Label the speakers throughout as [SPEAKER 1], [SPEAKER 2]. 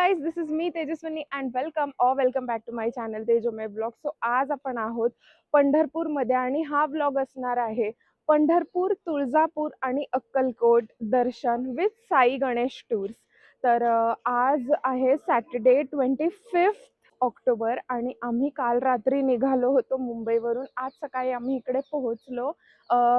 [SPEAKER 1] guys, this is me Tejaswini and welcome back to my channel Tejoमय blog. So आज आपण आहोत पंढरपूर मध्ये आणि हा ब्लॉग असणार आहे पंढरपूर, तुळजापूर आणि अक्कलकोट दर्शन विथ साई गणेश टूर्स. तर आज आहे सॅटर्डे 25 ऑक्टोबर आणि आम्ही काल रात्री निघालो होतो मुंबईवरून. आज सकाळी आम्ही इकडे पोहोचलो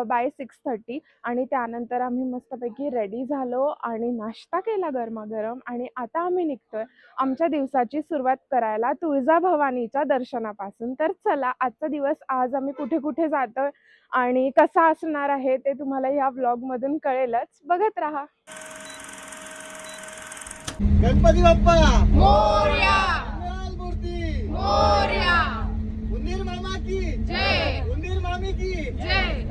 [SPEAKER 1] बाय 6:30 आणि त्यानंतर आम्ही मस्तपैकी रेडी झालो आणि नाश्ता केला गरमागरम आणि आता आम्ही निघतोय आमच्या दिवसाची सुरुवात करायला तुळजाभवानीच्या दर्शनापासून. तर चला, आजचा दिवस आज आम्ही कुठे कुठे जातोय आणि कसा असणार आहे ते तुम्हाला या व्लॉग मधून कळेलच. बघत राहा.
[SPEAKER 2] गणपती बाप्पा
[SPEAKER 1] मोरया,
[SPEAKER 2] मंगल मूर्ती
[SPEAKER 1] मोरया,
[SPEAKER 2] उंदीर मामा की
[SPEAKER 1] जय,
[SPEAKER 2] उंदीर मामी की
[SPEAKER 1] जय.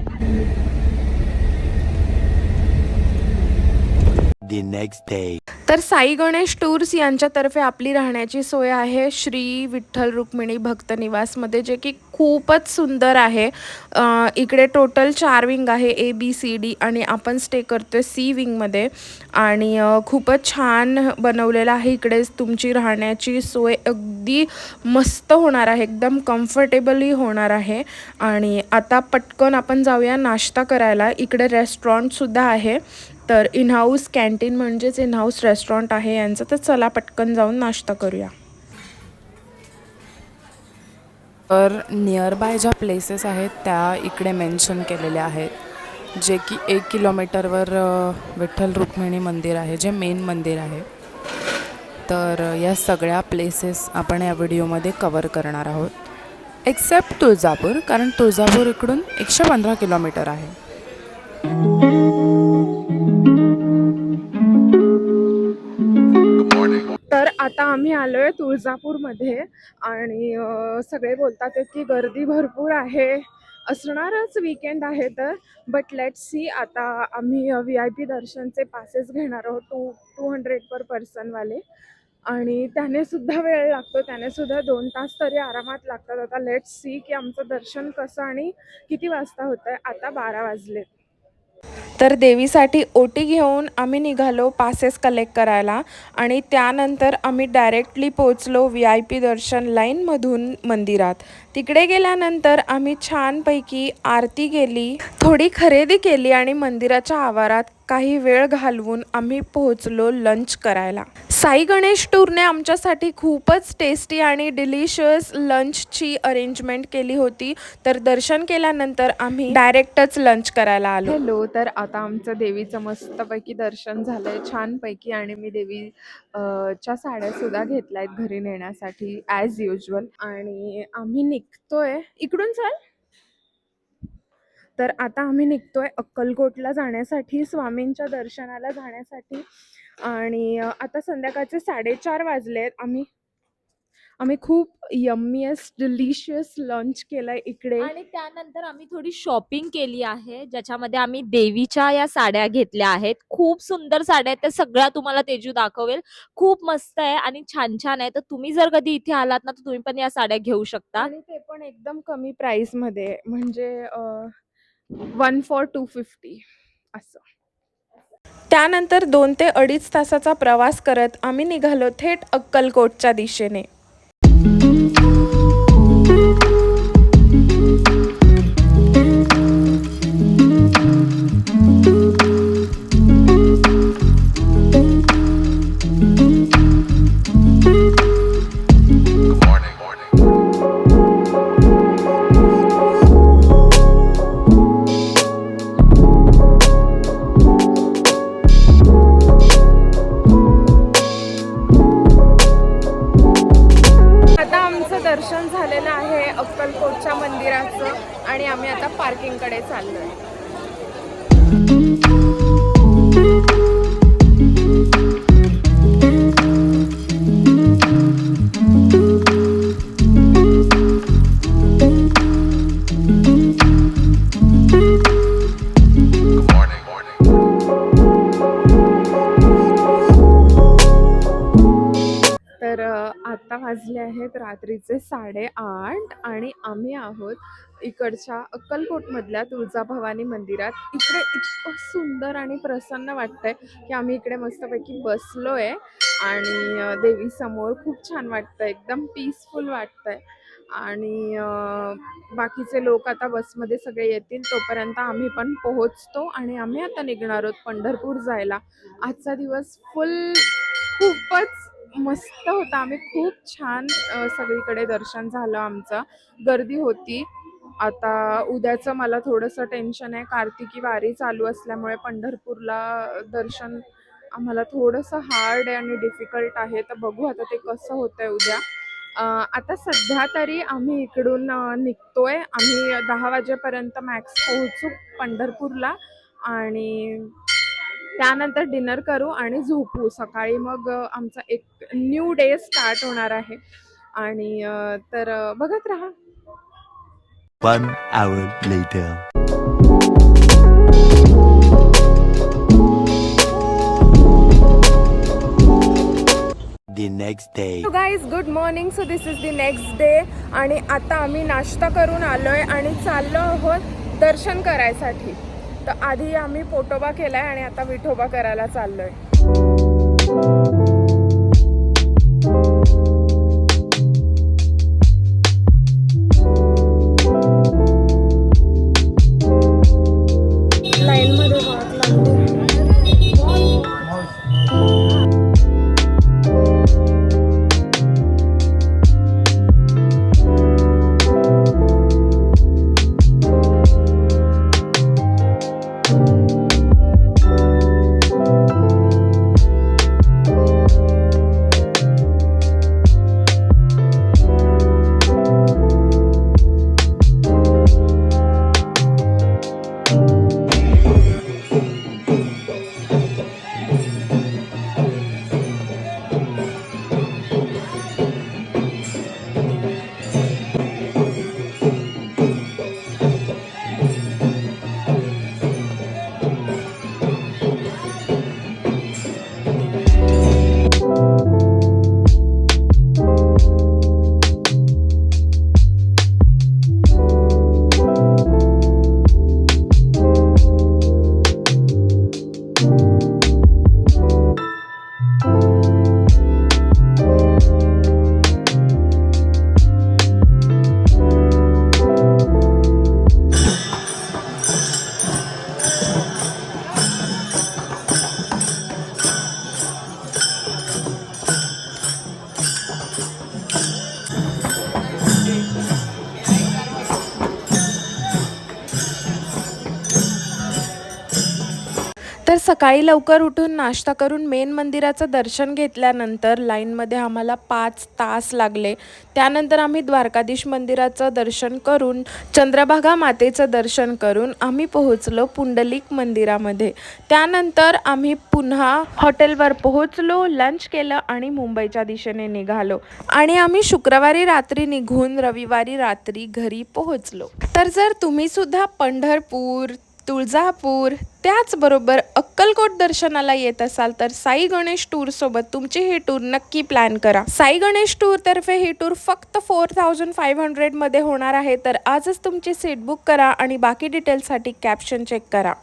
[SPEAKER 3] The next day.
[SPEAKER 1] तर साई गणेश टूर्स यांच्यातर्फे आपली राहण्याची सोय आहे श्री विठ्ठल रुक्मिणी भक्त निवासमध्ये, जे की खूपच सुंदर आहे. इकडे टोटल 4 विंग आहे, ABCD, आणि आपण स्टे करतोय C विंगमध्ये आणि खूपच छान बनवलेलं आहे. इकडे तुमची राहण्याची सोय अगदी मस्त होणार आहे, एकदम कम्फर्टेबली होणार आहे. आणि आता पटकन आपण जाऊया नाश्ता करायला. इकडे रेस्टॉरंटसुद्धा आहे, तर इन हाऊस कॅन्टीन म्हणजेच इन हाऊस रेस्टॉरंट आहे यांचं. तर चला पटकन जाऊन नाश्ता करूया.
[SPEAKER 4] तर नियर बाय ज्या प्लेसेस आहेत त्या इकडे मेन्शन केलेल्या आहेत, जे की 1 किलोमीटरवर विठ्ठल रुक्मिणी मंदिर आहे, जे मेन मंदिर आहे. तर या सगळ्या प्लेसेस आपण या व्हिडिओमध्ये कवर करणार आहोत, एक्सेप्ट तुळजापूर, कारण तुळजापूर इकडून 115 किलोमीटर आहे.
[SPEAKER 1] तर आता आम्ही आलोय तुळजापूरमध्ये आणि सगळे बोलतात की गर्दी भरपूर आहे, असणारच, वीकेंड आहे तर. But let's see. आता आम्ही VIP दर्शनचे पासेस घेणार आहोत 200 पर पर्सनवाले, आणि त्याने सुद्धा वेळ लागतो, त्याने सुद्धा 2 तास तरी आरामात लागतात. आता लेट्स सी की आमचं दर्शन कसं आणि किती वाजता होतंय. आता 12 वाजले. तर देवीसाठी ओटी घेऊन आम्ही निघालो पासेस कलेक्ट करायला आणि त्यानंतर आम्ही डायरेक्टली पोचलो VIP दर्शन लाईनमधून मंदिरात. तिकडे गेल्यानंतर आम्ही छानपैकी आरती केली, थोडी खरेदी केली आणि मंदिराच्या आवारात काही वेळ घालवून आम्ही पोहोचलो लंच करायला. साई गणेश टूरने आमच्यासाठी खूपच टेस्टी आणि डिलिशियस लंचची अरेंजमेंट केली होती. तर दर्शन केल्यानंतर आम्ही डायरेक्टच लंच करायला आलो. हॅलो, तर आता आमचं देवीचं मस्तपैकी दर्शन झालंय छानपैकी आणि मी देवी च्या साड्या सुद्धा घेतल्यात घरी नेण्यासाठी ॲज युजल, आणि आम्ही निघतोय इकडून. चल, तर आता आम्ही निघतोय अक्कलकोटला जाण्यासाठी, स्वामींच्या दर्शनाला जाण्यासाठी. आणि आता संध्याकाळचे 4:30 वाजलेत. आम्ही खूप यम्मीएस्ट डिलिशियस लंच केलंय इकडे
[SPEAKER 5] आणि त्यानंतर आम्ही थोडी शॉपिंग केली आहे, ज्याच्यामध्ये आम्ही देवीच्या या साड्या घेतल्या आहेत. खूप सुंदर साड्या आहेत, त्या सगळ्या तुम्हाला तेजू दाखवेल. खूप मस्त आहे आणि छान छान आहे. तर तुम्ही जर कधी इथे आलात ना, तर तुम्ही पण या साड्या घेऊ शकता.
[SPEAKER 1] आणि ते पण एकदम कमी प्राइस मध्ये, म्हणजे 1 for 250 असं. त्यानंतर 2 ते 2.5 तासाचा प्रवास करत आम्ही निघालो थेट अक्कलकोटच्या दिशेने. दर्शन झालेलं आहे अक्कलकोटच्या मंदिराचं आणि आम्ही आता पार्किंगकडे चाललोय. आता वाजले आहेत रात्रीचे 8:30 आणि आम्ही आहोत इकडच्या अक्कलकोटमधल्या तुळजाभवानी मंदिरात. इकडे इतकं सुंदर आणि प्रसन्न वाटतंय की आम्ही इकडे मस्तपैकी बसलोय आणि देवीसमोर खूप छान वाटतं, एकदम पीसफुल वाटतंय. आणि बाकीचे लोक आता बसमध्ये सगळे येतील तोपर्यंत आम्ही पण पोहोचतो आणि आम्ही आता निघणार आहोत पंढरपूर जायला. आजचा दिवस खूपच मस्त होता. आम्ही खूप छान सगळीकडे दर्शन झालं आमचं. गर्दी होती. आता उद्याचं मला थोडंसं टेन्शन आहे. कार्तिकी वारी चालू असल्यामुळे पंढरपूरला दर्शन आम्हाला थोडंसं हार्ड आहे आणि डिफिकल्ट आहे. तर बघू आता ते कसं होतंय उद्या. आता सध्या तरी आम्ही इकडून निघतोय. आम्ही 10 वाजेपर्यंत मॅक्स पोहोचू पंढरपूरला आणि त्यानंतर डिनर करू आणि झोपू. सकाळी मग आमचा एक न्यू डे स्टार्ट होणार आहे आणि तर बघत राहा.
[SPEAKER 3] 1 hour later. The next day.
[SPEAKER 1] So guys good morning. So this is the next day आणि आता आम्ही नाश्ता करून आलोय आणि चाललो आहोत दर्शन करायसाठी. तर आधी आम्ही पोटोबा केलाय आणि आता विठोबा करायला चाललोय. लाईनमध्ये वाट लागली. तर सकाळी लवकर उठून नाश्ता करून मेन मंदिराचं दर्शन घेतल्यानंतर लाईनमध्ये आम्हाला 5 तास लागले. त्यानंतर आम्ही द्वारकाधीश मंदिराचं दर्शन करून चंद्रभागा मातेचं दर्शन करून आम्ही पोहोचलो पुंडलिक मंदिरामध्ये. त्यानंतर आम्ही पुन्हा हॉटेलवर पोहोचलो, लंच केलं आणि मुंबईच्या दिशेने निघालो आणि आम्ही शुक्रवारी रात्री निघून रविवारी रात्री घरी पोहोचलो. तर जर तुम्ही सुद्धा पंढरपूर, तुळजापूर त्याचबरोबर अक्कलकोट दर्शनाला येत असाल तर साई गणेश टूरसोबत तुमची ही टूर नक्की प्लॅन करा. साई गणेश टूरतर्फे ही टूर फक्त 4500 मध्ये होणार आहे. तर आजच तुमची सीट बुक करा आणि बाकी डिटेल्ससाठी कॅप्शन चेक करा.